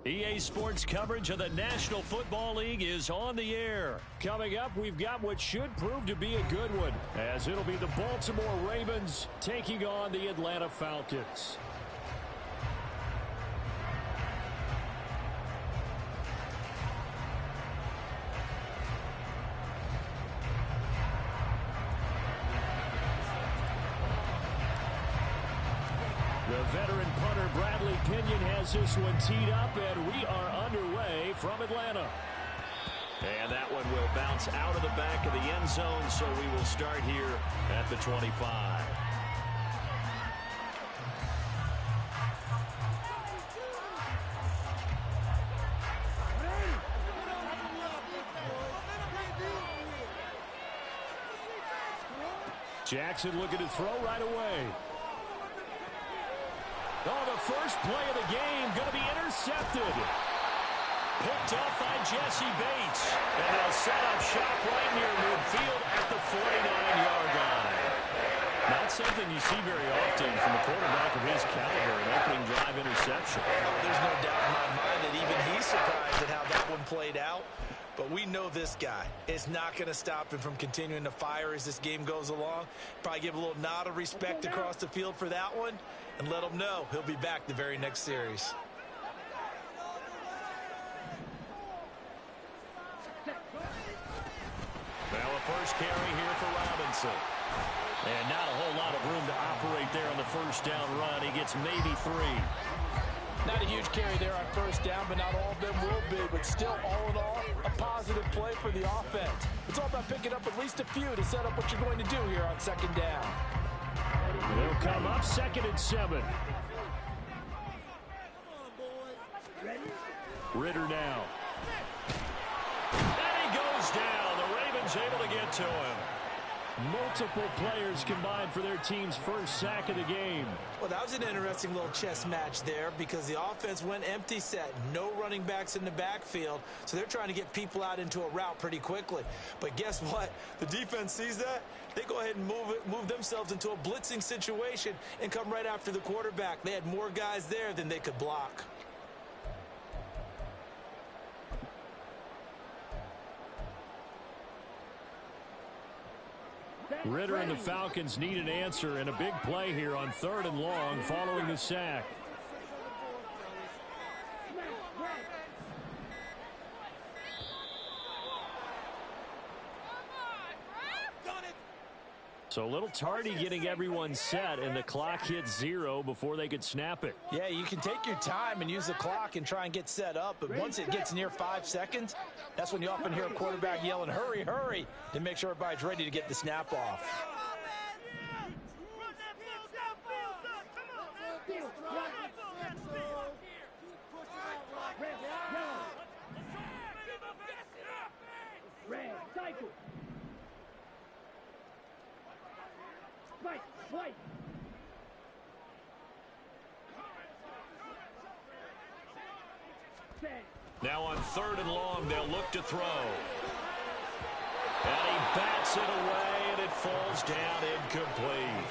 EA Sports coverage of the National Football League is on the air. Coming up, we've got what should prove to be a good one, as it'll be the Baltimore Ravens taking on the Atlanta Falcons. The veteran punter Bradley Pinion has this one teed up, and we are underway from Atlanta. And that one will bounce out of the back of the end zone, so we will start here at the 25. Jackson looking to throw right away. Oh, the first play of the game going to be intercepted. Picked up by Jesse Bates. And they'll set up shop right near midfield at the 49-yard line. Not something you see very often from a quarterback of his caliber, an opening drive interception. Oh, there's no doubt in my mind that even he's surprised at how that one played out. But we know this guy. It's not going to stop him from continuing to fire as this game goes along. Probably give a little nod of respect across the field for that one and let him know he'll be back the very next series. Now a first carry here for Robinson. And not a whole lot of room to operate there on the first down run. He gets maybe 3. Not a huge carry there on first down, but not all of them will be. But still, all in all, a positive play for the offense. It's all about picking up at least a few to set up what you're going to do here on second down. They'll come up 2nd and 7. Ritter now. And he goes down. The Ravens able to get to him. Multiple players combined for their team's first sack of the game. Well, that was an interesting little chess match there because the offense went empty set. No running backs in the backfield, so they're trying to get people out into a route pretty quickly. But guess what? The defense sees that. They go ahead and move themselves into a blitzing situation and come right after the quarterback. They had more guys there than they could block. Ritter and the Falcons need an answer, and a big play here on 3rd and long following the sack. So a little tardy getting everyone set, and the clock hits 0 before they could snap it. Yeah, you can take your time and use the clock and try and get set up, but once it gets near 5 seconds, that's when you often hear a quarterback yelling, hurry, hurry, to make sure everybody's ready to get the snap off. Now on 3rd and long, they'll look to throw. And he bats it away, and it falls down incomplete.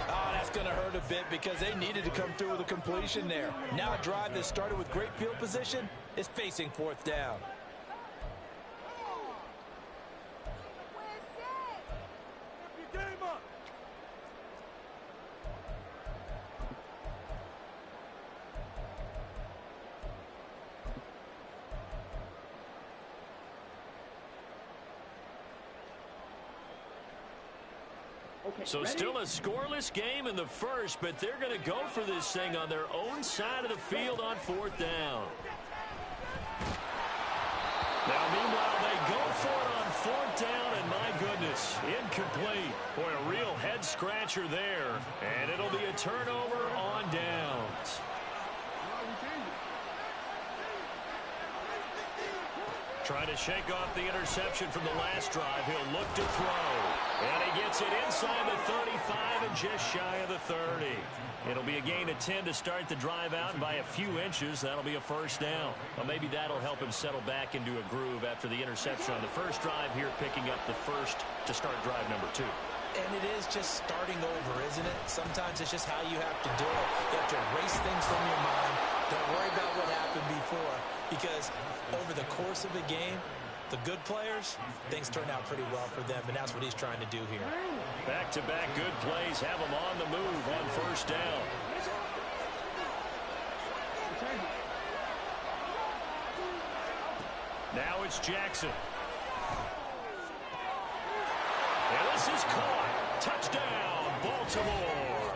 Oh, that's going to hurt a bit because they needed to come through with a completion there. Now a drive that started with great field position is facing 4th down. So still a scoreless game in the first, but they're going to go for this thing on their own side of the field on 4th down. Now, meanwhile, they go for it on 4th down, and my goodness, incomplete. Boy, a real head-scratcher there, and it'll be a turnover on downs. Trying to shake off the interception from the last drive. He'll look to throw. And he gets it inside the 35 and just shy of the 30. It'll be a gain of 10 to start the drive out, and by a few inches, that'll be a first down. Well, maybe that'll help him settle back into a groove after the interception on the first drive here, picking up the first to start drive number 2. And it is just starting over, isn't it? Sometimes it's just how you have to do it. You have to erase things from your mind. Don't worry about what happened. happened before, because over the course of a game, the good players, things turn out pretty well for them, and that's what he's trying to do here. Back-to-back good plays have him on the move on first down. Now it's Jackson. And this is caught. Touchdown, Baltimore.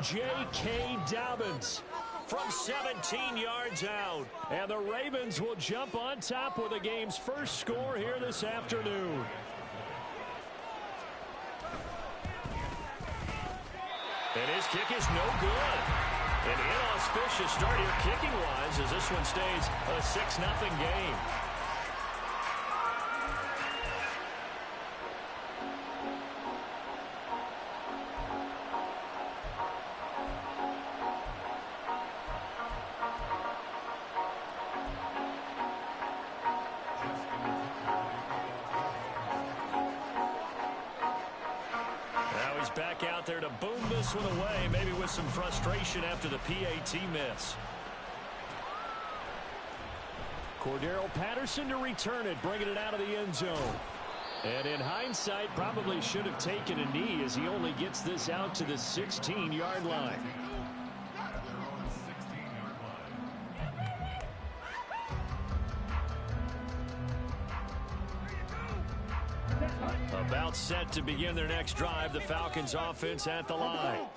J.K. Dobbins from 17 yards out. And the Ravens will jump on top with the game's first score here this afternoon. And his kick is no good. An inauspicious start here kicking-wise as this one stays a 6-0 game. Back out there to boom this one away, maybe with some frustration after the PAT miss. Cordero Patterson to return it, bringing it out of the end zone. And in hindsight, probably should have taken a knee as he only gets this out to the 16-yard line. About set to begin their next drive. The Falcons offense at the line.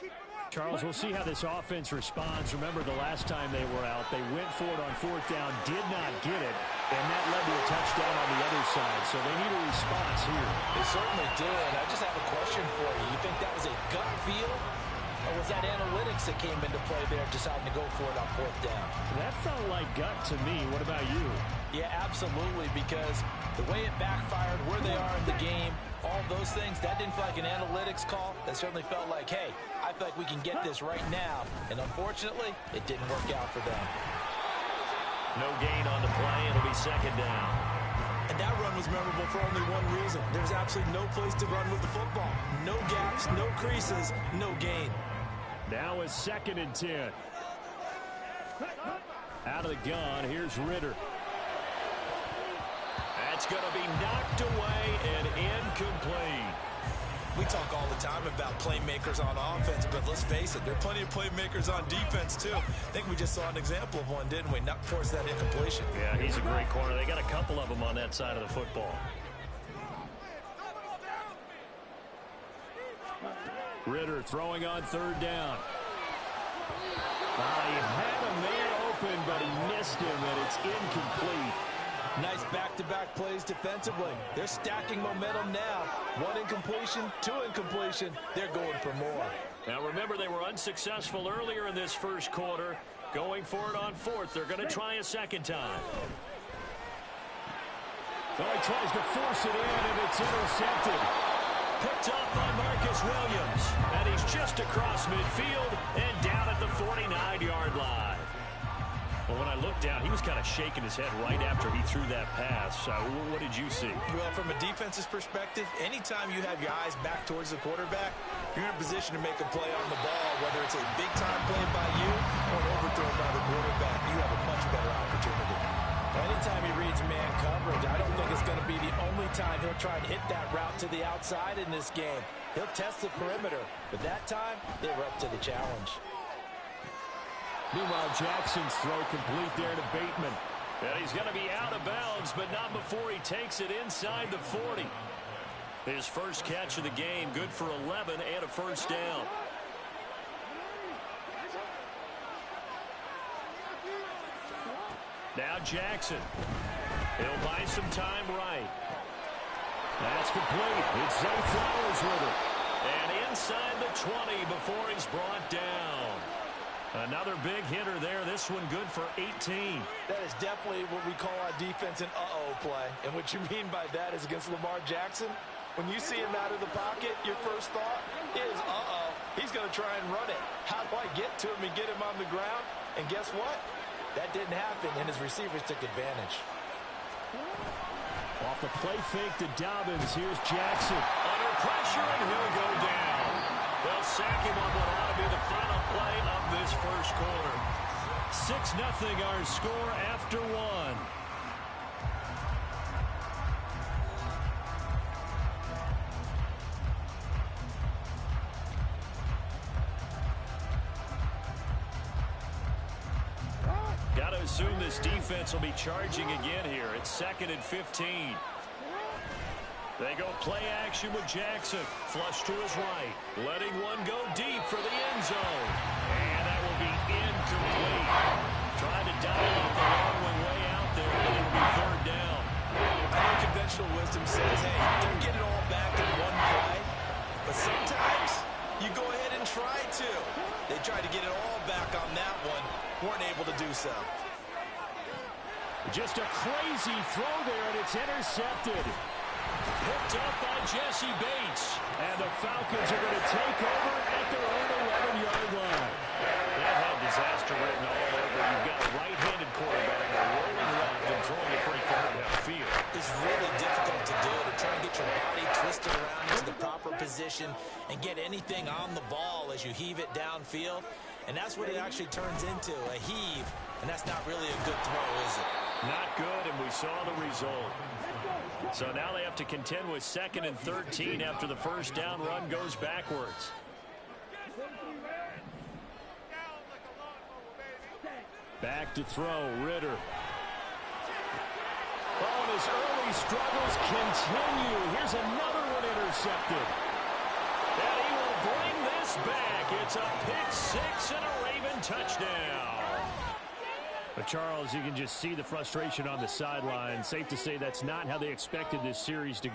Charles, we'll see how this offense responds. Remember the last time they were out, they went for it on fourth down, did not get it, and that led to a touchdown on the other side. So they need a response here. They certainly did. I just have a question for you. You think that was a gut feel? Or was that analytics that came into play there deciding to go for it on fourth down? That felt like gut to me. What about you? Yeah, absolutely, because the way it backfired, where they are in the game, all those things, that didn't feel like an analytics call. That certainly felt like, hey, I feel like we can get this right now. And unfortunately, it didn't work out for them. No gain on the play. It'll be second down. And that run was memorable for only one reason. There's absolutely no place to run with the football. No gaps, no creases, no gain. Now is 2nd and 10. Out of the gun, here's Ritter. That's going to be knocked away and incomplete. We talk all the time about playmakers on offense, but let's face it, there are plenty of playmakers on defense, too. I think we just saw an example of one, didn't we? Not force that incompletion. Yeah, he's a great corner. They got a couple of them on that side of the football. Ritter throwing on 3rd down. He had a man open, but he missed him, and it's incomplete. Nice back-to-back plays defensively. They're stacking momentum now. 1 incompletion, 2 incompletion. They're going for more. Now remember, they were unsuccessful earlier in this first quarter. Going for it on 4th. They're going to try a second time. Well, he tries to force it in, and it's intercepted. Picked up by Marcus Williams. And he's just across midfield and down at the 49-yard line. Well, when I looked down, he was kind of shaking his head right after he threw that pass. What did you see? Well, from a defense's perspective, anytime you have your eyes back towards the quarterback, you're in a position to make a play on the ball, whether it's a big-time play by you or an overthrow by the quarterback. You have a much better opportunity. Anytime he reads man coverage, I don't think it's going to be the only time he'll try to hit that route to the outside in this game. He'll test the perimeter, but that time, they were up to the challenge. Meanwhile, Jackson's throw complete there to Bateman. And he's going to be out of bounds, but not before he takes it inside the 40. His first catch of the game, good for 11 and a first down. Now Jackson. He'll buy some time right. That's complete. It's Zay Flowers with it. And inside the 20 before he's brought down. Another big hitter there. This one good for 18. That is definitely what we call our defense an uh-oh play. And what you mean by that is against Lamar Jackson, when you see him out of the pocket, your first thought is, uh-oh, he's going to try and run it. How do I get to him and get him on the ground? And guess what? That didn't happen, and his receivers took advantage. Off the play fake to Dobbins. Here's Jackson. Under pressure, and he'll go down. They'll sack him on what ought to be the final play of this first quarter. 6-0 our score after one. Got to assume this defense will be charging again here. It's 2nd and 15. They go play action with Jackson. Flush to his right. Letting one go deep for the end zone. And that will be incomplete. Trying to dial up the long way out there, but it'll be 3rd down. I know conventional wisdom says, hey, don't get it all back in one play. But sometimes you go ahead and try to. They tried to get it all back on that one. Weren't able to do so. Just a crazy throw there, and it's intercepted. Picked up by Jesse Bates. And the Falcons are going to take over at their own 11-yard line. That had disaster written all over. You've got a right-handed quarterback rolling left and throwing it pretty far downfield. It's really difficult to do, to try and get your body twisted around into the proper position and get anything on the ball as you heave it downfield. And that's what it actually turns into, a heave. And that's not really a good throw, is it? Not good, and we saw the result. So now they have to contend with 2nd and 13 after the first down run goes backwards. Back to throw, Ritter. Oh, and his early struggles continue. Here's another one intercepted. And he will bring this back. It's a pick six and a Raven touchdown. But, Charles, you can just see the frustration on the sideline. Safe to say that's not how they expected this series to go.